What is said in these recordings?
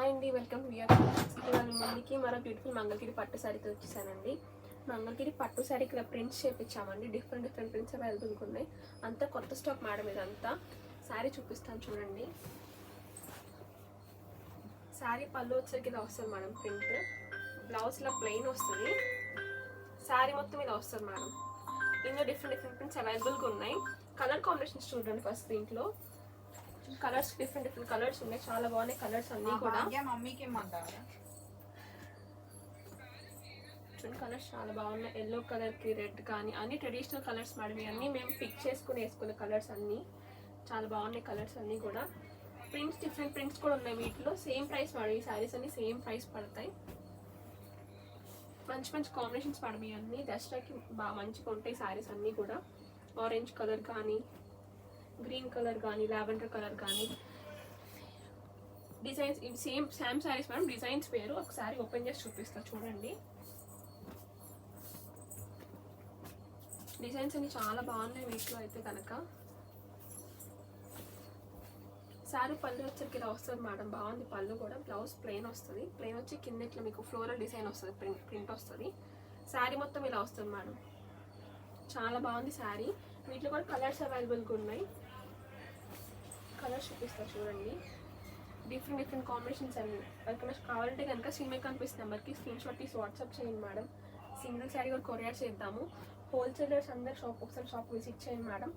Hi అండి, welcome to VR. ఇవాళ ముందుకి మరో బ్యూటిఫుల్ మంగళగిరి పట్టు శారీతో వచ్చేసానండి. మంగళగిరి పట్టు శారీకి ఇలా ప్రింట్స్ చేయించామండి. డిఫరెంట్ ప్రింట్స్ అవైలబుల్గా ఉన్నాయి. అంతా కొత్త స్టాక్ మేడం. ఇదంతా శారీ చూపిస్తాను చూడండి. శారీ పళ్ళు వచ్చేసరికి ఇలా వస్తుంది మేడం. ప్రింట్ బ్లౌజ్ ఇలా ప్లెయిన్ వస్తుంది. శారీ మొత్తం ఇలా వస్తుంది మేడం. ఇందులో డిఫరెంట్ ప్రింట్స్ అవైలబుల్గా ఉన్నాయి. కలర్ కాంబినేషన్స్ చూడండి. ఫస్ట్ దీంట్లో కలర్స్ డిఫరెంట్ కలర్స్ ఉన్నాయి. చాలా బాగున్నాయి కలర్స్ అన్నీ కూడా. మమ్మీకి చూడండి, కలర్స్ చాలా బాగున్నాయి. ఎల్లో కలర్కి రెడ్ కానీ అన్ని ట్రెడిషనల్ కలర్స్ మేడం. ఇవన్నీ మేము పిక్ చేసుకుని వేసుకున్న కలర్స్ అన్నీ చాలా బాగున్నాయి. కలర్స్ అన్నీ కూడా ప్రింట్స్ డిఫరెంట్ ప్రింట్స్ కూడా ఉన్నాయి. వీటిలో సేమ్ ప్రైస్ మేడం. ఈ శారీస్ అన్ని సేమ్ ప్రైస్ పడతాయి. మంచి మంచి కాంబినేషన్స్ మేడం. ఇవన్నీ దసరాకి బాగా మంచిగా ఉంటాయి శారీస్ అన్నీ కూడా. ఆరెంజ్ కలర్ కానీ, గ్రీన్ కలర్ కానీ, లావెండర్ కలర్ కానీ డిజైన్స్ ఇవి సేమ్ శారీస్ మేడం. డిజైన్స్ వేరు. ఒకసారి ఓపెన్ చేసి చూపిస్తా చూడండి. డిజైన్స్ అన్ని చాలా బాగున్నాయి వీటిలో అయితే కనుక. శారీ పళ్ళు వచ్చరికి ఇలా వస్తుంది మేడం. బాగుంది పళ్ళు కూడా. బ్లౌజ్ ప్లెయిన్ వస్తుంది. ప్లెయిన్ వచ్చి కింద ఇట్లా మీకు ఫ్లోరల్ డిజైన్ వస్తుంది. ప్రింట్ వస్తుంది. శారీ మొత్తం ఇలా వస్తుంది మేడం. చాలా బాగుంది శారీ. వీటిలో కూడా కలర్స్ అవైలబుల్గా ఉన్నాయి. కలర్స్ చూపిస్తా చూడండి. డిఫరెంట్ కాంబినేషన్స్ అన్ని. ఎవరికైనా కావాలంటే కనుక స్క్రీన్ కనిపిస్తున్న నెంబర్కి స్క్రీన్ షాట్ తీసి వాట్సాప్ చేయండి మేడం. సింగిల్ శారీ కూడా కొరియర్ చేద్దాము. హోల్సేలర్స్ అందరు ఒకసారి షాప్ విజిట్ చేయండి మేడం.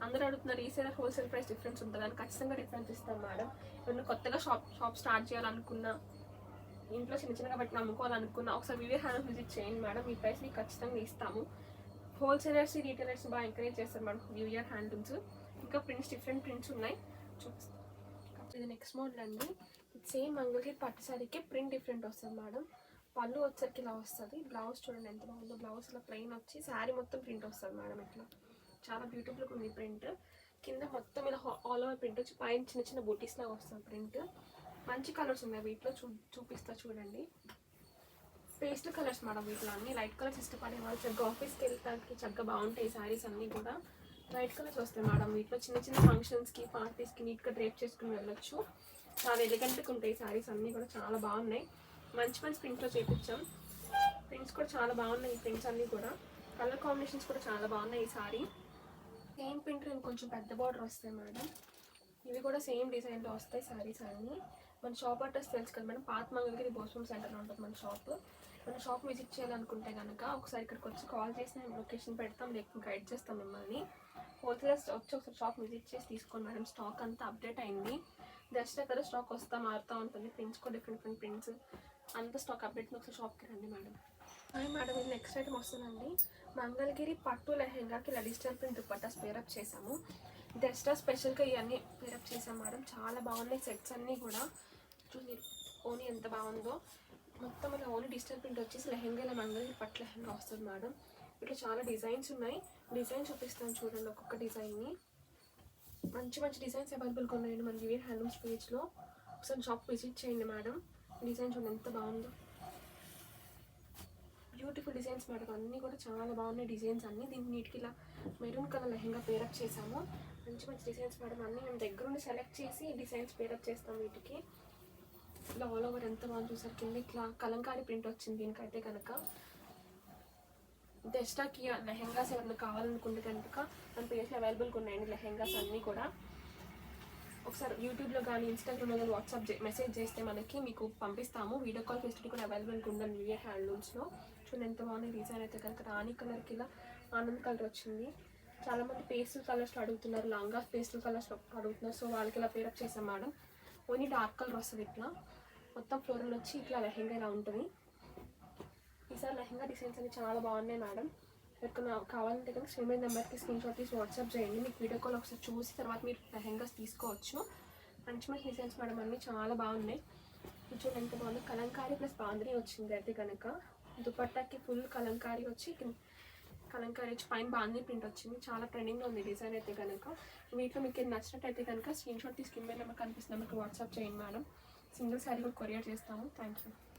అందరూ అడుగుతున్నారు రీసేలర్ హోల్సేల్ ప్రైస్ డిఫరెన్స్ ఉంటుంది అని. ఖచ్చితంగా డిఫరెన్స్ ఇస్తాం మేడం. ఎవరైనా కొత్తగా షాప్ స్టార్ట్ చేయాలనుకున్నా, ఇంట్లో చిన్నగా బట్టి అమ్ముకోవాలనుకున్నా ఒకసారి వివిఆర్ హ్యాండ్ విజిట్ చేయండి మేడం. ఈ ప్రైస్ మీకు ఖచ్చితంగా ఇస్తాము. హోల్సేలర్స్ రీటైలర్స్ బాగా ఎంకరేజ్ చేస్తారు మేడం వివిఆర్ హ్యాండ్లూమ్స్. ఇంకా ప్రింట్స్ డిఫరెంట్ ప్రింట్స్ ఉన్నాయి చూపిస్తాను. ఇది నెక్స్ట్ మోడల్ అండి. సేమ్ మంగళగిరి పట్టు శారీకి ప్రింట్ డిఫరెంట్ వస్తుంది మేడం. పళ్ళు వచ్చరికి ఇలా వస్తుంది. బ్లౌజ్ చూడండి ఎంత బాగుందో. బ్లౌజ్ ఇలా ప్లెయిన్ వచ్చి శారీ మొత్తం ప్రింట్ వస్తుంది మేడం. ఇట్లా చాలా బ్యూటిఫుల్గా ఉంది ప్రింట్. కింద మొత్తం ఇలా ఆల్ ఓవర్ ప్రింట్ వచ్చి పైన చిన్న చిన్న బూటీస్ లాగా వస్తుంది ప్రింట్. మంచి కలర్స్ ఉన్నాయి వీటిలో. చూపిస్తా చూడండి. Pastel colours madam. వీటిలో అన్ని లైట్ కలర్స్ ఇష్టపడే వాళ్ళు చక్కగా ఆఫీస్కి వెళ్ళడానికి చక్కగా బాగుంటాయి శారీస్ అన్నీ కూడా. లైట్ కలర్స్ వస్తాయి మేడం. వీటిలో చిన్న చిన్న ఫంక్షన్స్కి, పార్టీస్కి నీట్గా డ్రేప్ చేసుకుని వెళ్ళొచ్చు. చాలా ఎలిగెంట్గా ఉంటాయి శారీస్ అన్నీ కూడా. చాలా బాగున్నాయి. మంచి ప్రింట్లో చేయించాం. ప్రింట్స్ కూడా చాలా బాగున్నాయి. ఈ ప్రింట్స్ అన్నీ కూడా కలర్ కాంబినేషన్స్ కూడా చాలా బాగున్నాయి. ఈ శారీ సేమ్ ప్రింట్ కొంచెం పెద్ద బార్డర్ వస్తాయి మేడం. ఇవి కూడా సేమ్ డిజైన్లో వస్తాయి శారీస్ అన్నీ. మన షాప్ అడ్రస్ తెలుసు కదా మేడం. పాత మంగళగిరి భోజనం సెంటర్లో ఉంటుంది మన షాప్. మన షాప్ విజిట్ చేయాలనుకుంటే కనుక ఒకసారి ఇక్కడికి వచ్చి కాల్ చేసి మేము లొకేషన్ పెడతాం, లేకపోతే గైడ్ చేస్తాం మిమ్మల్ని. హోల్సేలర్స్ వచ్చి ఒకసారి షాప్ విజిట్ చేసి తీసుకోండి మేడం. స్టాక్ అంతా అప్డేట్ అయింది. దసరా కదా స్టాక్ మారుతూ ఉంటుంది. ప్రింట్స్ కూడా డిఫరెంట్ ప్రింట్స్ అంతా స్టాక్ అప్డేట్. ఒకసారి షాప్కి రండి మేడం. మేడం ఇది నెక్స్ట్ ఐటమ్ వస్తుందండి. మంగళగిరి పట్టు లెహెంగాకి ఇలా డిజిటల్ ప్రింట్ దుపట్టాస్ పేరప్ చేసాము. దసరా స్పెషల్గా ఇవన్నీ పేరప్ చేసాం మేడం. చాలా బాగున్నాయి సెట్స్ అన్నీ కూడా. చూడండి ఓనీ ఎంత బాగుందో. మొత్తం ఇలా ఓన్లీ డిజిటల్ ప్రింట్ వచ్చేసి లెహెంగా ఇలా మంగళగిరి పట్టు లెహెంగా వస్తుంది మేడం. ఇట్లా చాలా డిజైన్స్ ఉన్నాయి. డిజైన్ చూపిస్తాను చూడండి. ఒక్కొక్క డిజైన్ని మంచి డిజైన్స్ అవైలబుల్గా ఉన్నాయండి మన వివిఆర్ హ్యాండ్లూమ్స్ పేజ్లో. ఒకసారి షాప్ విజిట్ చేయండి మేడం. డిజైన్ చూడండి ఎంత బాగుందో. Beautiful designs madam. అన్నీ కూడా చాలా బాగున్నాయి డిజైన్స్ అన్నీ. దీనికి నీటికి ఇలా మెరూన్ కలర్ లెహెంగా పేరప్ చేసాము. మంచి డిజైన్స్ మేడం. అన్నీ మేము దగ్గరుండి సెలెక్ట్ చేసి డిజైన్స్ పేరప్ చేస్తాం వీటికి. ఇలా ఆల్ ఓవర్ ఎంత బాగుంది చూసారు. కింద ఇట్లా కలంకారీ ప్రింట్ వచ్చింది దీనికైతే కనుక. దసరాకి లెహెంగాస్ ఎవరైనా కావాలనుకుంటే కనుక మన పేజ్లో అవైలబుల్గా ఉన్నాయండి లెహెంగాస్ అన్నీ కూడా. ఒకసారి యూట్యూబ్లో కానీ, ఇన్స్టాగ్రామ్లో కానీ వాట్సాప్ మెసేజ్ చేస్తే మనకి మీకు పంపిస్తాము. వీడియో కాల్ ఫెసిలిటీ కూడా అవైలబుల్గా ఉందండి వివిఆర్ హ్యాండ్లూమ్స్లో. చూడండి ఎంత బాగుంది డిజైన్ అయితే కనుక. రాణి కలర్కి ఇలా ఆనంద్ కలర్ వచ్చింది. చాలామంది పేస్టల్ కలర్స్లో అడుగుతున్నారు, లాంగా పేస్టల్ కలర్స్లో అడుగుతున్నారు. సో వాళ్ళకి ఇలా పేరప్ చేసాం మేడం. ఓన్లీ డార్క్ కలర్ వస్తుంది. ఇట్లా మొత్తం ఫ్లోరల్ వచ్చి ఇట్లా లెహెంగా ఇలా ఉంటుంది. ఈసారి లెహెంగా డిజైన్స్ అన్ని చాలా బాగున్నాయి మేడం. ఎవరికైనా కావాలంటే కనుక స్క్రీన్ మీద నెంబర్కి స్క్రీన్ షాట్ తీసి వాట్సాప్ చేయండి. మీకు వీడియో కాల్ ఒకసారి చూసి తర్వాత మీరు లెహెంగాస్ తీసుకోవచ్చు. మంచి డిజైన్స్ మేడం. అన్నీ చాలా బాగున్నాయి. చూడండి ఎంత బాగుంది. కలంకారీ ప్లస్ బాందిని వచ్చింది అయితే కనుక. దుపట్టాకి ఫుల్ కలంకారీ వచ్చి పైన బాందిని ప్రింట్ వచ్చింది. చాలా ట్రెండింగ్లో ఉంది డిజైన్ అయితే కనుక. వీటిలో మీకు నచ్చినట్టయితే కనుక స్క్రీన్ షాట్ తీసి స్క్రీన్ మీద నెంబర్ కనిపిస్తుంది నెంబర్కి వాట్సాప్ చేయండి మేడం. సింగిల్ శారీ కూడా కొరియర్ చేస్తాము. Thank you.